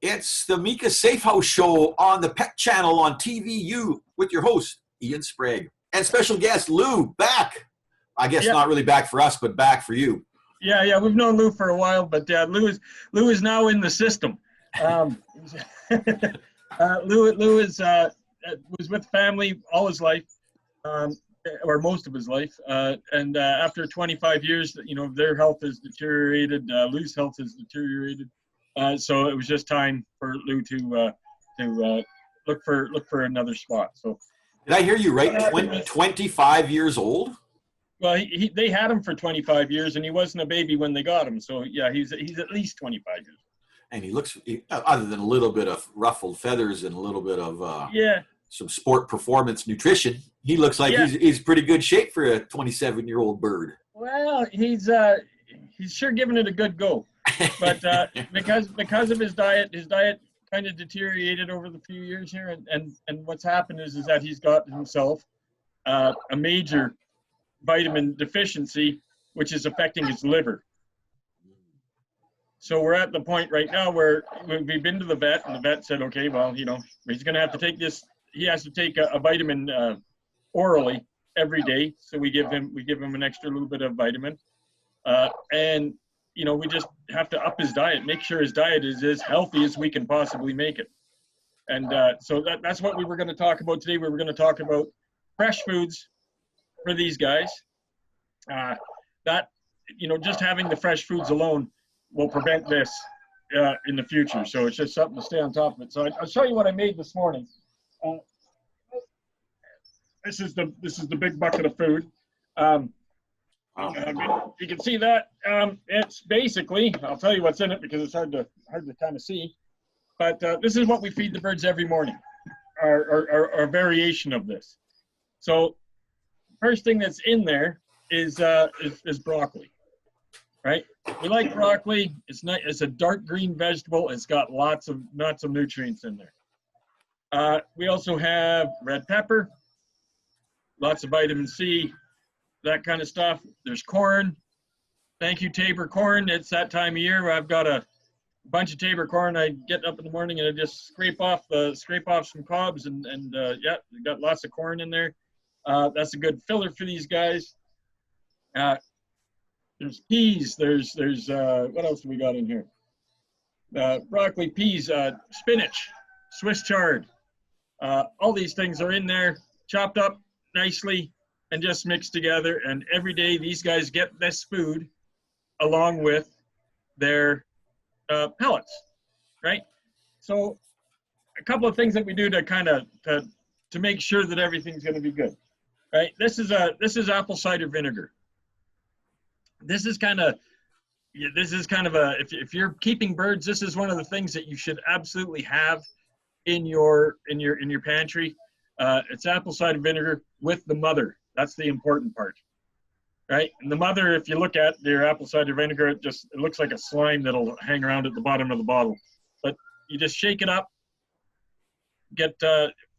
It's the Meika Safehouse show on the Pet Channel on TVU with your host, Ian Sprague. And special guest, Lou, back. I guess not really back for us, but back for you. Yeah, we've known Lou for a while, but Lou is now in the system. Lou is was with family all his life, or most of his life, and after 25 years, their health has deteriorated. Lou's health has deteriorated, so it was just time for Lou to look for another spot. So, did I hear you right? 25 years old. Well, they had him for 25 years, and he wasn't a baby when they got him. So yeah, he's at least 25 years. And he looks, other than a little bit of ruffled feathers and a little bit of some sport performance nutrition, he looks like he's pretty good shape for a 27-year-old bird. Well, he's sure giving it a good go, but because of his diet kind of deteriorated over the few years here, and what's happened is that he's got himself a major vitamin deficiency, which is affecting his liver. So we're at the point right now where we've been to the vet, and the vet said, okay, well, he's going to have to take this. He has to take a vitamin orally every day. So we give him an extra little bit of vitamin, and we just have to up his diet, make sure his diet is as healthy as we can possibly make it. And so that's what we were going to talk about today. We were going to talk about fresh foods for these guys. Just having the fresh foods alone will prevent this in the future. So it's just something to stay on top of it. So I'll show you what I made this morning. This is the big bucket of food. You can see that. It's basically, I'll tell you what's in it because it's hard to kind of see. But this is what we feed the birds every morning, or a variation of this. So first thing that's in there is broccoli. Right? We like broccoli. It's a dark green vegetable. It's got lots of nutrients in there. We also have red pepper, lots of vitamin C, that kind of stuff. There's corn. Thank you, Tabor corn. It's that time of year where I've got a bunch of Tabor corn. I get up in the morning and I just scrape off some cobs and we got lots of corn in there. That's a good filler for these guys. There's peas. There's what else do we got in here? Broccoli, peas, spinach, Swiss chard. All these things are in there, chopped up nicely and just mixed together. And every day these guys get this food along with their pellets, right? So a couple of things that we do to kind of to make sure that everything's going to be good, right? This is apple cider vinegar. This is kind of if you're keeping birds, this is one of the things that you should absolutely have in your pantry. It's apple cider vinegar with the mother. That's the important part, right? And the mother, if you look at your apple cider vinegar, it looks like a slime that'll hang around at the bottom of the bottle. But you just shake it up,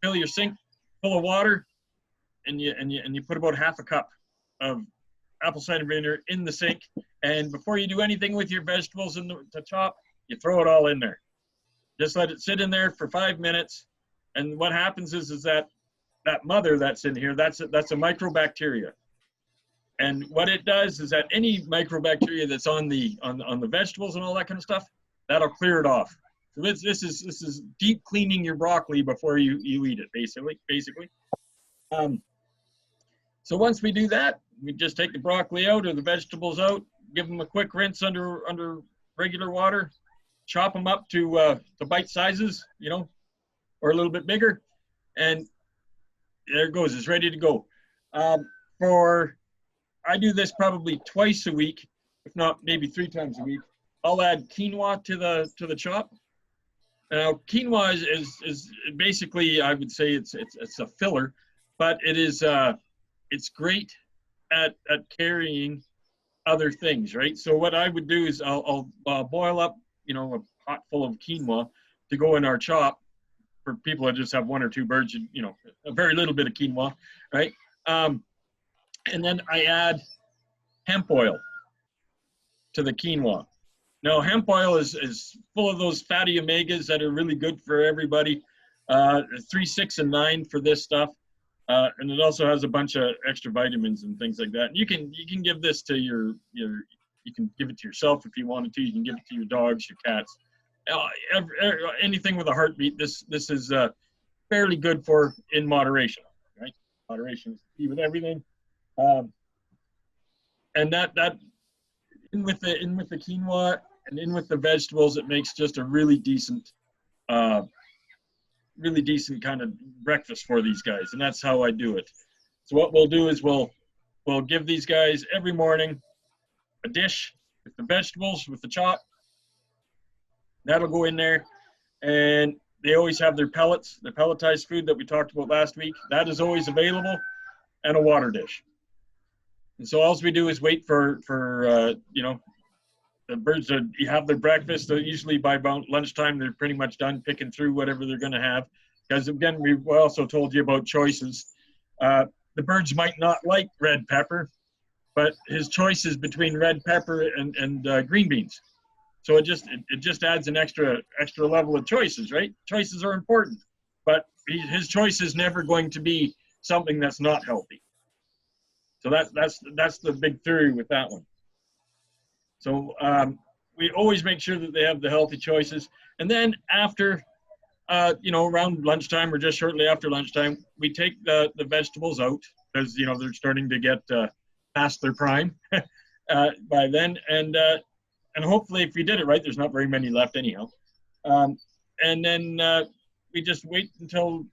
fill your sink full of water, and you put about half a cup of apple cider vinegar in the sink, and before you do anything with your vegetables to chop, you throw it all in there. Just let it sit in there for 5 minutes, and what happens is that mother that's in here, that's a microbacteria, and what it does is that any microbacteria that's on the vegetables and all that kind of stuff, that'll clear it off. So this is deep cleaning your broccoli before you eat it, basically. So once we do that, we just take the broccoli out or the vegetables out, give them a quick rinse under regular water, chop them up to bite sizes, or a little bit bigger, and there it goes. It's ready to go. I do this probably twice a week, if not maybe 3 times a week. I'll add quinoa to the chop. Now quinoa is basically, I would say it's a filler, but it's great at carrying other things, right? So what I would do is I'll boil up, a pot full of quinoa to go in our chop for people that just have 1 or 2 birds, a very little bit of quinoa, right? And then I add hemp oil to the quinoa. No, hemp oil is full of those fatty omegas that are really good for everybody. 3, 6, and 9 for this stuff, and it also has a bunch of extra vitamins and things like that. And you can give this to you can give it to yourself if you wanted to. You can give it to your dogs, your cats, anything with a heartbeat. This is fairly good for in moderation, right? Moderation is key with everything, and that in with the quinoa and in with the vegetables, it makes just a really decent kind of breakfast for these guys, and that's how I do it. So what we'll do is we'll give these guys every morning a dish with the vegetables, with the chop. That'll go in there, and they always have their pellets, their pelletized food that we talked about last week. That is always available, and a water dish. And so all we do is wait for the birds to have their breakfast. So usually by about lunchtime, they're pretty much done picking through whatever they're going to have. Because again, we've also told you about choices. The birds might not like red pepper, but his choice is between red pepper and green beans. So it just adds an extra level of choices, right? Choices are important, but his choice is never going to be something that's not healthy. So that's the big theory with that one. So we always make sure that they have the healthy choices. And then after, around lunchtime or just shortly after lunchtime, we take the vegetables out because, they're starting to get past their prime by then. And hopefully if we did it right, there's not very many left anyhow. And then we just wait until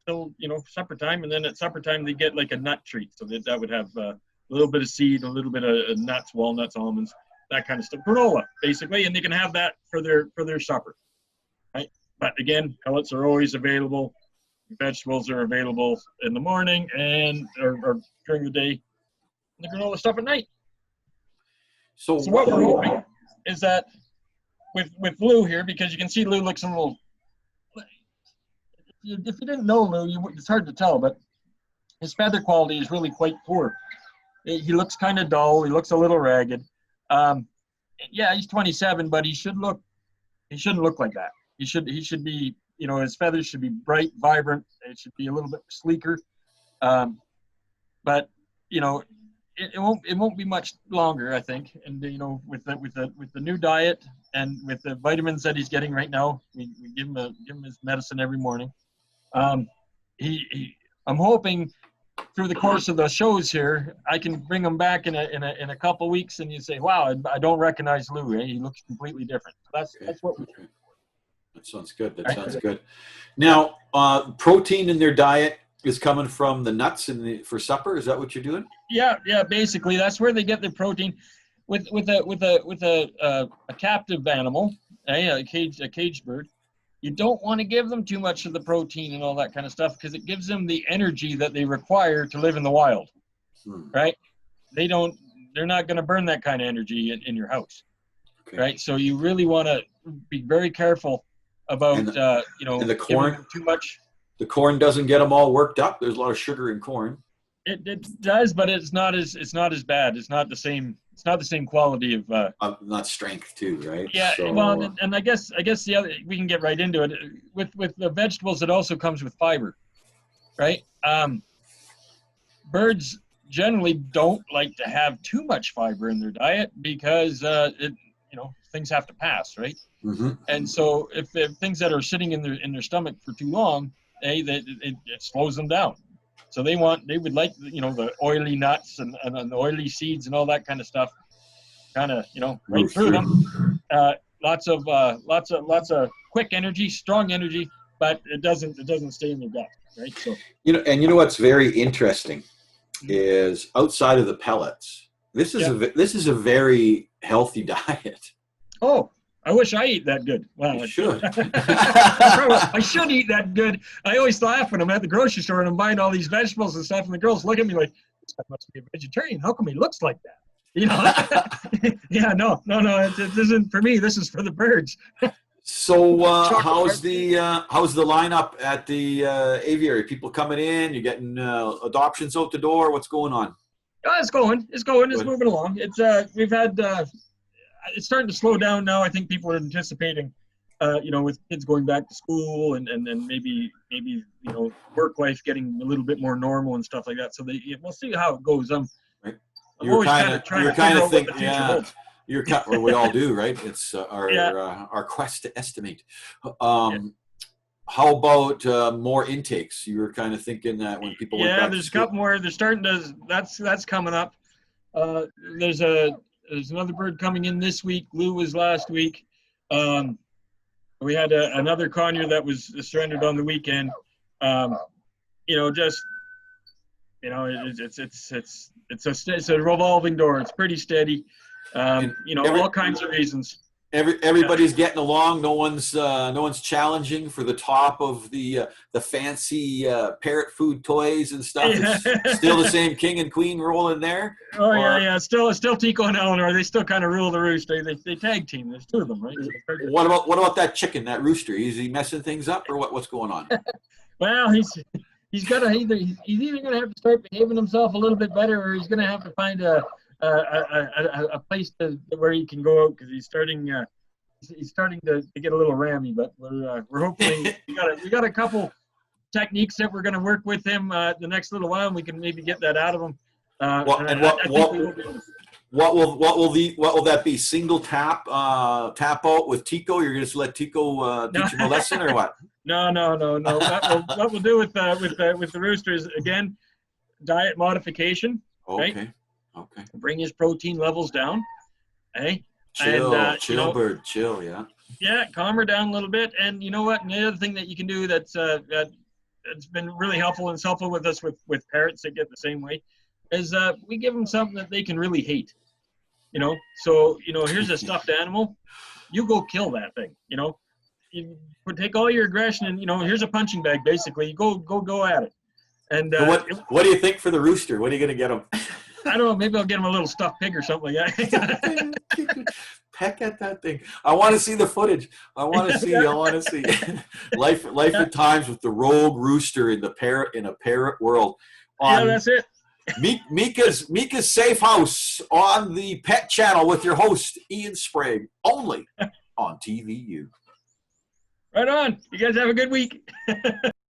supper time. And then at supper time, they get like a nut treat. So that would have a little bit of seed, a little bit of nuts, walnuts, almonds, that kind of stuff. Granola, basically, and they can have that for their supper, right? But again, pellets are always available. Vegetables are available in the morning or during the day. And the granola stuff at night. So what we're hoping is that with Lou here, because you can see Lou looks a little. If you didn't know Lou, it's hard to tell, but his feather quality is really quite poor. He looks kind of dull. He looks a little ragged. Yeah, he's 27, but he shouldn't look like that. He should be, his feathers should be bright, vibrant. It should be a little bit sleeker. But it won't be much longer, I think. And with the new diet and with the vitamins that he's getting right now, we give him his medicine every morning. I'm hoping through the course of the shows here, I can bring him back in a couple weeks, and you say, "Wow, I don't recognize Lou. Eh? He looks completely different." So that's what we do. That sounds good. That sounds good. Now, protein in their diet is coming from the nuts for supper. Is that what you're doing? Yeah. Basically, that's where they get their protein. With a captive animal, a caged bird. You don't want to give them too much of the protein and all that kind of stuff because it gives them the energy that they require to live in the wild, right? They're not going to burn that kind of energy in your house, right? So you really want to be very careful about, and the corn, giving them too much. The corn doesn't get them all worked up. There's a lot of sugar in corn. It does, but it's not as bad. It's not the same. It's not the same quality of not strength too, right? Yeah. So, well, and I guess the other, we can get right into it with the vegetables. It also comes with fiber, right? Birds generally don't like to have too much fiber in their diet because things have to pass, right? Mm-hmm. And so if things that are sitting in their stomach for too long, it slows them down. So they would like the oily nuts and the oily seeds and all that kind of stuff, kind of right through them. Lots of quick energy, strong energy, but it doesn't stay in their gut, right? So what's very interesting is outside of the pellets, this is a very healthy diet. Oh, I wish I eat that good. Well, you should. I should eat that good. I always laugh when I'm at the grocery store and I'm buying all these vegetables and stuff, and the girls look at me like, "This guy must be a vegetarian. How come he looks like that?" Yeah, no. It isn't for me. This is for the birds. So how's the lineup at the aviary? People coming in? You getting adoptions out the door? What's going on? It's going. It's moving along. It's we've had. it's starting to slow down now. I think people are anticipating, with kids going back to school and then maybe work life getting a little bit more normal and stuff like that. So we'll see how it goes. I'm always kind of trying to figure out what the future holds. Well, we all do, right? It's our quest to estimate. How about more intakes? You were kind of thinking that when people went back there's to school. A couple more. They're starting to. That's coming up. There's another bird coming in this week. Lou was last week. We had another conure that was surrendered on the weekend. It's a revolving door. It's pretty steady. All kinds of reasons. Everybody's getting along. No one's challenging for the top of the fancy parrot food toys and stuff. It's still the same king and queen role in there. Oh yeah. Still Tico and Eleanor. They still kind of rule the roost. They tag team. There's two of them, right? What about that chicken, that rooster? Is he messing things up, or what's going on? Well, he's either going to have to start behaving himself a little bit better, or he's going to have to find a place where he can go out, because he's starting to get a little rammy. But we're hoping we got a couple techniques that we're going to work with him the next little while, and we can maybe get that out of him. What will that be? Single tap out with Tico? You're going to just let Tico teach him a lesson, or what? No. What we'll do with the rooster is, again, diet modification. Okay. Right? Okay. Bring his protein levels down. Hey. Chill, bird, chill. Yeah. Yeah, calm her down a little bit. And you know what? And the other thing that you can do that's been really helpful, and it's helpful with us with parrots that get the same way, is we give them something that they can really hate. So here's a stuffed animal. You go kill that thing. You take all your aggression and here's a punching bag basically. You go at it. And what do you think for the rooster? What are you going to get him? I don't know. Maybe I'll get him a little stuffed pig or something like that. Peck at that thing. I want to see the footage. I want to see. Life at times with the rogue rooster in a parrot world. That's it. Meika's Safehouse on the Pet Channel with your host Ian Sprague, only on TVU. Right on. You guys have a good week.